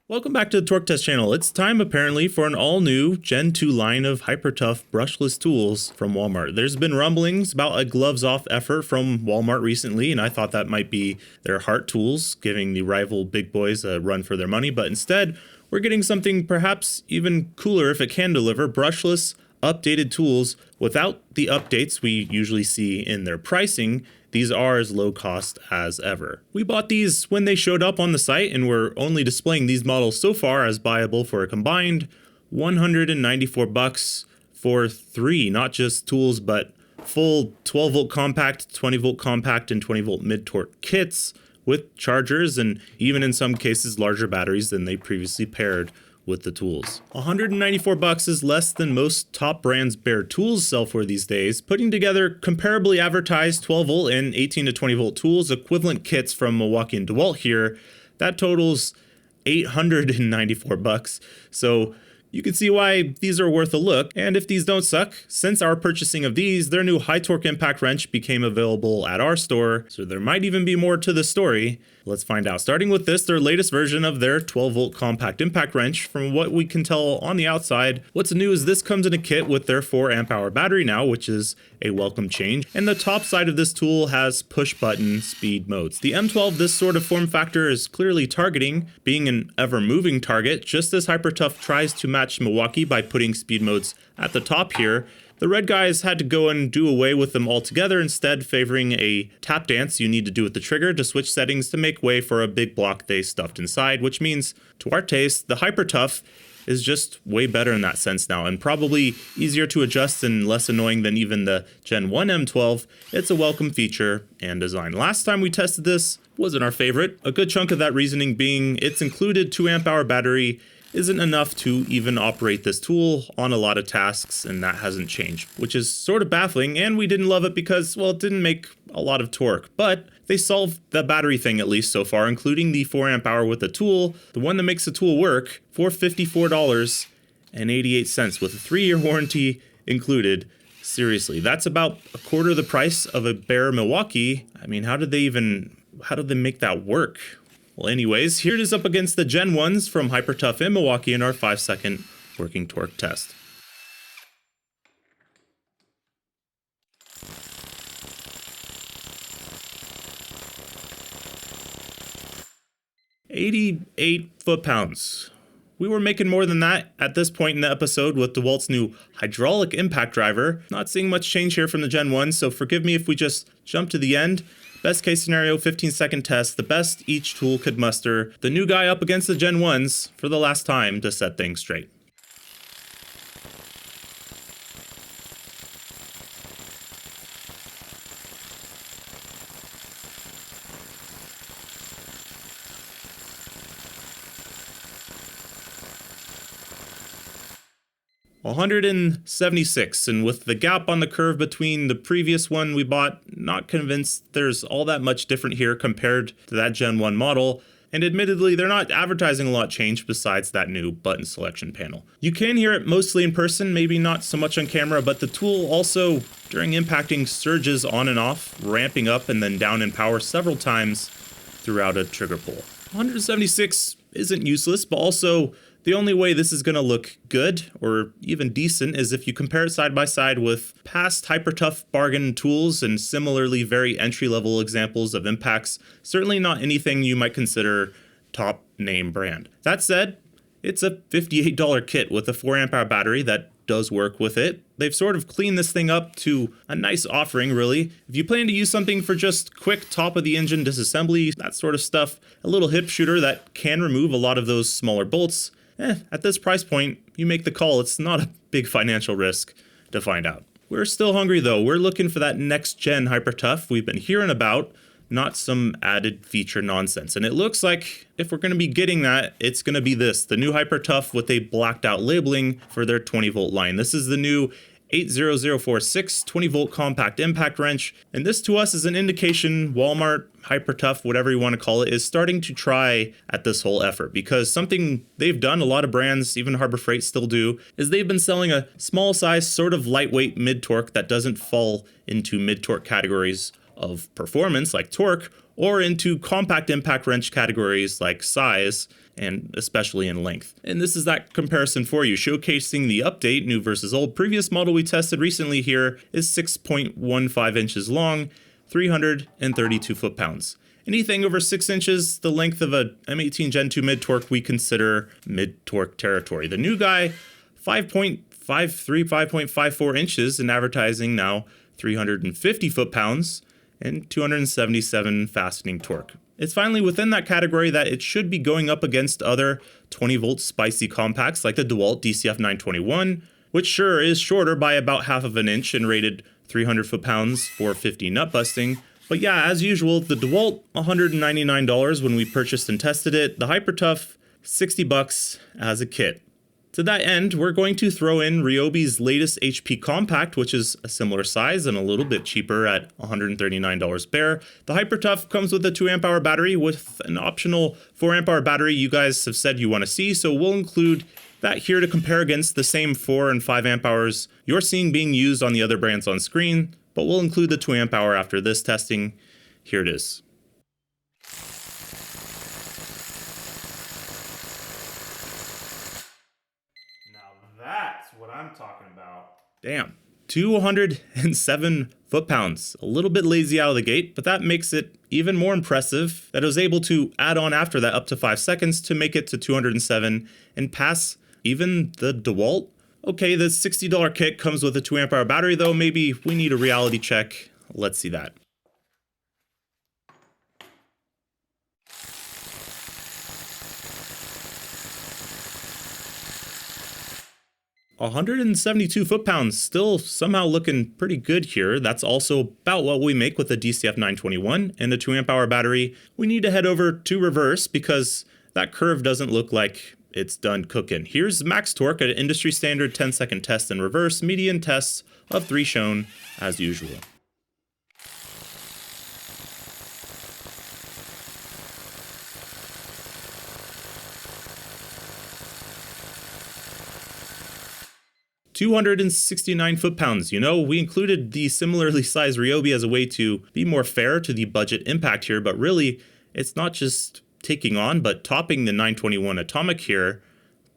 Welcome back to the Torque Test channel. It's time apparently for an all-new Gen 2 line of Hyper Tough brushless tools from Walmart. There's been rumblings about a gloves-off effort from Walmart recently, and I thought that might be their heart tools, giving the rival big boys a run for their money, but instead, we're getting something perhaps even cooler if it can deliver brushless, updated tools without the updates we usually see in their pricing. These are as low cost as ever. We bought these when they showed up on the site, and we're only displaying these models so far as buyable for a combined $194 for three, not just tools, but full 12 volt compact, 20 volt compact, and 20 volt mid torque kits with chargers, and even in some cases larger batteries than they previously paired with the tools. $194 is less than most top brands' bare tools sell for these days. Putting together comparably advertised 12 volt and 18 to 20 volt tools, equivalent kits from Milwaukee and DeWalt here, that totals $894. So you can see why these are worth a look. And if these don't suck, since our purchasing of these, their new high torque impact wrench became available at our store, so there might even be more to the story. Let's find out. Starting with this, their latest version of their 12 volt compact impact wrench. From what we can tell on the outside, what's new is this comes in a kit with their 4 amp hour battery now, which is a welcome change. And the top side of this tool has push button speed modes. The M12, this sort of form factor is clearly targeting, being an ever moving target, just as Hyper Tough tries to match Milwaukee by putting speed modes at the top here. The red guys had to go and do away with them altogether, instead favoring a tap dance you need to do with the trigger to switch settings to make way for a big block they stuffed inside, which means, to our taste, the Hyper Tough is just way better in that sense now, and probably easier to adjust and less annoying than even the Gen 1 M12. It's a welcome feature and design. Last time we tested this wasn't our favorite, a good chunk of that reasoning being its included 2 amp hour battery isn't enough to even operate this tool on a lot of tasks, and that hasn't changed, which is sort of baffling. And we didn't love it because, well, it didn't make a lot of torque, but they solved the battery thing at least so far, including the 4 amp hour with the tool, the one that makes the tool work, for $54.88 with a 3-year warranty included. Seriously, that's about a quarter the price of a bare Milwaukee. I mean, how did they make that work? Well, anyways, here it is up against the Gen 1s from Hyper Tough in Milwaukee in our 5-second working torque test. "88 foot-pounds. We were making more than that at this point in the episode with DeWalt's new hydraulic impact driver. Not seeing much change here from the Gen 1, so forgive me if we just jump to the end. Best case scenario, 15-second test, the best each tool could muster. The new guy up against the Gen 1s for the last time to set things straight. $176, and with the gap on the curve between the previous one we bought, not convinced there's all that much different here compared to that Gen 1 model, and admittedly they're not advertising a lot changed besides that new button selection panel. You can hear it mostly in person, maybe not so much on camera, but the tool also, during impacting, surges on and off, ramping up and then down in power several times throughout a trigger pull. 176 isn't useless, but also the only way this is going to look good or even decent is if you compare it side by side with past Hyper Tough bargain tools and similarly very entry-level examples of impacts. Certainly not anything you might consider top name brand. That said, it's a $58 kit with a 4 amp hour battery that does work with it. They've sort of cleaned this thing up to a nice offering, really. If you plan to use something for just quick top of the engine disassembly, that sort of stuff, a little hip shooter that can remove a lot of those smaller bolts, at this price point, you make the call. It's not a big financial risk to find out. We're still hungry though. We're looking for that next gen Hyper Tough we've been hearing about, not some added feature nonsense. And it looks like if we're going to be getting that, it's going to be this, the new Hyper Tough with a blacked out labeling for their 20 volt line. This is the new 80046 20 volt compact impact wrench, and this to us is an indication Walmart, Hyper Tough, whatever you want to call it, is starting to try at this whole effort, because something they've done, a lot of brands, even Harbor Freight still do, is they've been selling a small size sort of lightweight mid torque that doesn't fall into mid torque categories of performance like torque, or into compact impact wrench categories like size and especially in length. And this is that comparison for you, showcasing the update, new versus old. Previous model we tested recently here is 6.15 inches long, 332 foot-pounds. Anything over 6 inches, the length of a M18 Gen 2 mid-torque, we consider mid-torque territory. The new guy, 5.53, 5.54 inches in advertising now, 350 foot-pounds, and 277 fastening torque. It's finally within that category that it should be going up against other 20-volt spicy compacts like the DeWalt DCF 921, which sure is shorter by about half of an inch and rated 300 foot-pounds for 50 nut busting. But yeah, as usual, the DeWalt, $199 when we purchased and tested it. The Hyper Tough, $60 as a kit. To that end, we're going to throw in Ryobi's latest HP Compact, which is a similar size and a little bit cheaper at $139 bare. The Hyper Tough comes with a 2 amp hour battery with an optional 4 amp hour battery you guys have said you want to see, so we'll include that here to compare against the same 4 and 5 amp hours you're seeing being used on the other brands on screen, but we'll include the 2 amp hour after this testing. Here it is. That's what I'm talking about. Damn. 207 foot-pounds. A little bit lazy out of the gate, but that makes it even more impressive that I was able to add on after that up to 5 seconds to make it to 207 and pass even the DeWalt. Okay, the $60 kit comes with a 2 amp hour battery though. Maybe we need a reality check. Let's see that. $172 foot-pounds, still somehow looking pretty good here. That's also about what we make with the DCF 921 and a 2 amp hour battery. We need to head over to reverse because that curve doesn't look like it's done cooking. Here's max torque at an industry standard 10-second test in reverse, median tests of 3 shown as usual. $269 foot-pounds. You know, we included the similarly sized Ryobi as a way to be more fair to the budget impact here, but really, it's not just taking on, but topping the 921 Atomic here,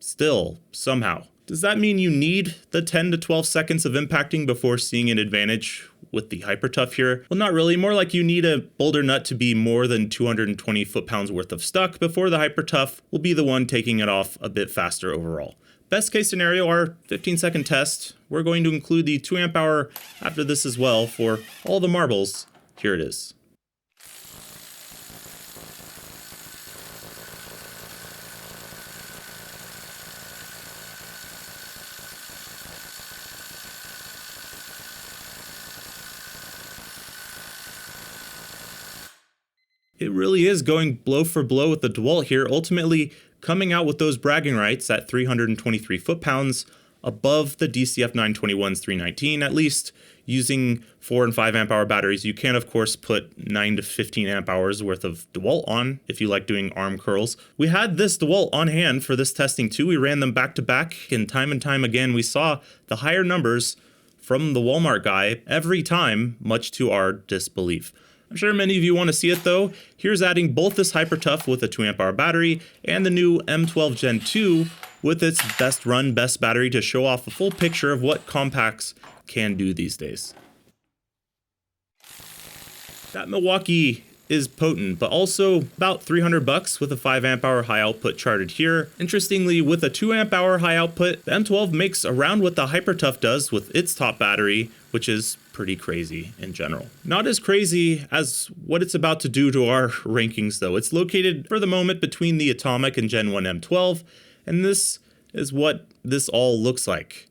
still, somehow. Does that mean you need the 10 to 12 seconds of impacting before seeing an advantage with the Hyper Tough here? Well, not really. More like you need a boulder nut to be more than 220 foot-pounds worth of stuck before the Hyper Tough will be the one taking it off a bit faster overall. Best case scenario, our 15-second test. We're going to include the 2 amp hour after this as well for all the marbles. Here it is. It really is going blow for blow with the DeWalt here, ultimately coming out with those bragging rights at 323 foot-pounds above the DCF 921's 319, at least using 4 and 5 amp hour batteries. You can, of course, put 9 to 15 amp hours worth of DeWalt on if you like doing arm curls. We had this DeWalt on hand for this testing too. We ran them back to back, and time again, we saw the higher numbers from the Walmart guy every time, much to our disbelief. I'm sure many of you want to see it though. Here's adding both this Hyper Tough with a 2 amp hour battery and the new M12 Gen 2 with its best run, best battery to show off a full picture of what compacts can do these days. That Milwaukee is potent, but also about $300 with a 5 amp hour high output charted here. Interestingly, with a 2 amp hour high output, the M12 makes around what the Hyper Tough does with its top battery, which is pretty crazy in general. Not as crazy as what it's about to do to our rankings though. It's located for the moment between the Atomic and Gen 1 M12, and this is what this all looks like.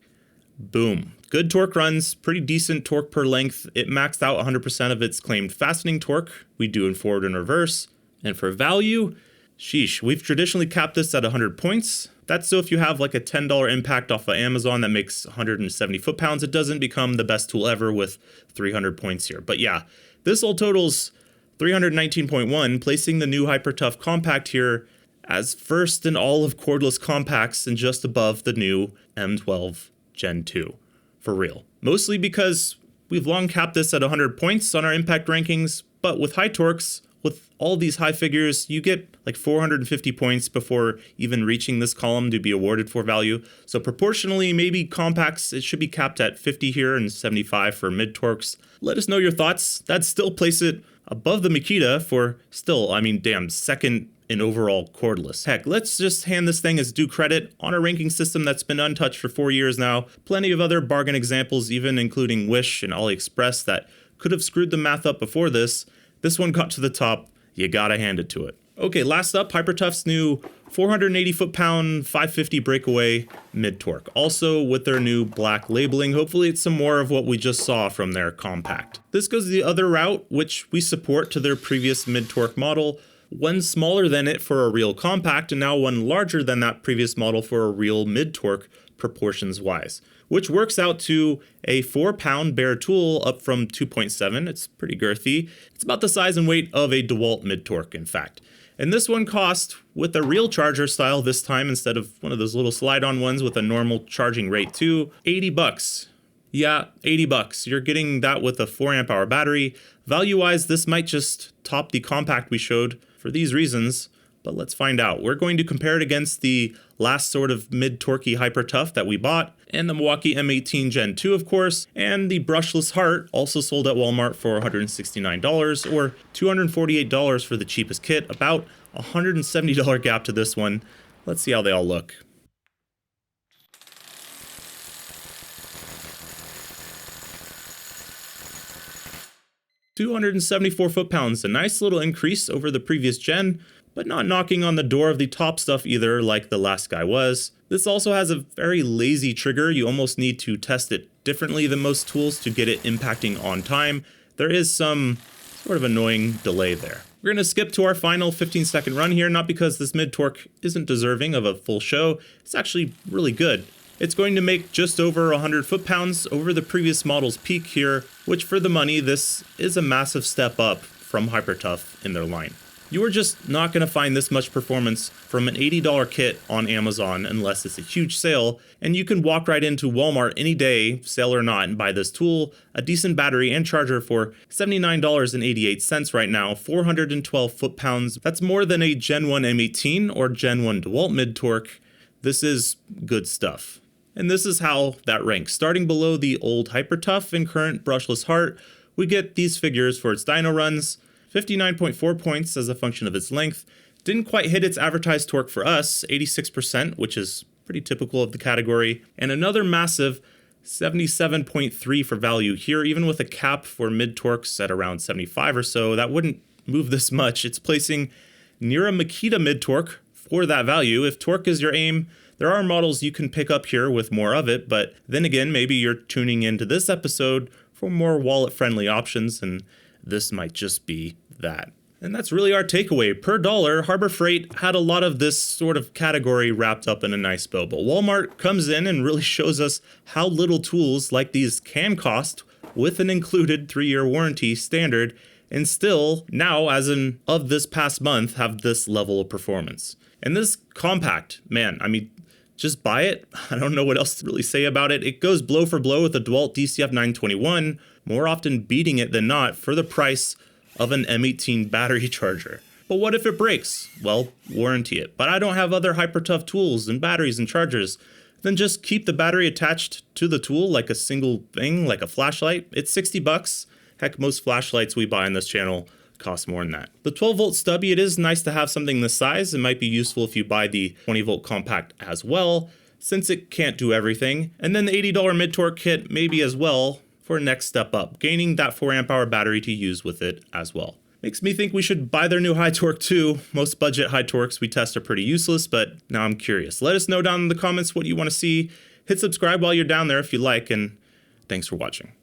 Boom. Good torque runs, pretty decent torque per length. It maxed out 100% of its claimed fastening torque. We do in forward and reverse. And for value, sheesh, we've traditionally capped this at 100 points. That's so if you have like a $10 impact off of Amazon that makes 170 foot-pounds, it doesn't become the best tool ever with 300 points here. But yeah, this all totals 319.1, placing the new Hyper Tough Compact here as first in all of cordless compacts and just above the new M12 Gen 2. For real. Mostly because We've long capped this at 100 points on our impact rankings, but with high torques, with all these high figures, you get like 450 points before even reaching this column to be awarded for value. So proportionally, maybe compacts, it should be capped at 50 here and 75 for mid torques. Let us know your thoughts. That'd still place it above the Makita for still, I mean, damn, second in overall cordless. Heck, let's just hand this thing as due credit on a ranking system that's been untouched for 4 years now. Plenty of other bargain examples, even including Wish and AliExpress, that could have screwed the math up before this. This one got to the top. You gotta hand it to it. Okay, last up, Hyper Tough's new 480 foot-pound 550 breakaway mid-torque. Also with their new black labeling. Hopefully it's some more of what we just saw from their compact. This goes the other route, which we support to their previous mid-torque model. One smaller than it for a real compact, and now one larger than that previous model for a real mid-torque proportions-wise, which works out to a 4-pound bare tool up from 2.7. It's pretty girthy. It's about the size and weight of a DeWalt mid-torque, in fact. And this one cost, with a real charger style this time instead of one of those little slide-on ones with a normal charging rate too, 80 bucks. Yeah, 80 bucks. You're getting that with a 4 amp hour battery. Value-wise, this might just top the compact we showed for these reasons, but let's find out. We're going to compare it against the last sort of mid-torquey Hyper Tough that we bought, and the Milwaukee M18 Gen 2, of course, and the Brushless Heart, also sold at Walmart for $169, or $248 for the cheapest kit, about a $170 gap to this one. Let's see how they all look. $274 foot-pounds, a nice little increase over the previous gen, but not knocking on the door of the top stuff either like the last guy was. This also has a very lazy trigger. You almost need to test it differently than most tools to get it impacting on time. There is some sort of annoying delay there. We're going to skip to our final 15-second run here, not because this mid-torque isn't deserving of a full show. It's actually really good. It's going to make just over 100 foot-pounds over the previous model's peak here, which for the money, this is a massive step up from Hyper Tough in their line. You are just not going to find this much performance from an $80 kit on Amazon unless it's a huge sale, and you can walk right into Walmart any day, sale or not, and buy this tool, a decent battery and charger for $79.88 right now, 412 foot-pounds. That's more than a Gen 1 M18 or Gen 1 DeWalt mid-torque. This is good stuff. And this is how that ranks. Starting below the old Hyper Tough and current Brushless Heart, we get these figures for its dyno runs. 59.4 points as a function of its length. Didn't quite hit its advertised torque for us, 86%, which is pretty typical of the category. And another massive 77.3 for value here, even with a cap for mid-torques at around 75 or so. That wouldn't move this much. It's placing near a Makita mid-torque for that value. If torque is your aim, there are models you can pick up here with more of it, but then again, maybe you're tuning into this episode for more wallet-friendly options, and this might just be that. And that's really our takeaway. Per dollar, Harbor Freight had a lot of this sort of category wrapped up in a nice bow, but Walmart comes in and really shows us how little tools like these can cost with an included 3-year warranty standard, and still, now as of this past month, have this level of performance. And this compact, man, I mean, just buy it. I don't know what else to really say about it. It goes blow for blow with the DeWalt DCF 921, more often beating it than not for the price of an M18 battery charger. But what if it breaks? Well, warranty it. But I don't have other Hyper Tough tools and batteries and chargers. Then just keep the battery attached to the tool like a single thing, like a flashlight. It's 60 bucks. Heck, most flashlights we buy on this channel cost more than that. The 12-volt stubby, it is nice to have something this size. It might be useful if you buy the 20-volt compact as well, since it can't do everything. And then the $80 mid-torque kit maybe as well for a next step up, gaining that 4 amp hour battery to use with it as well. Makes me think we should buy their new high torque too. Most budget high torques we test are pretty useless, but now I'm curious. Let us know down in the comments what you want to see. Hit subscribe while you're down there if you like, and thanks for watching.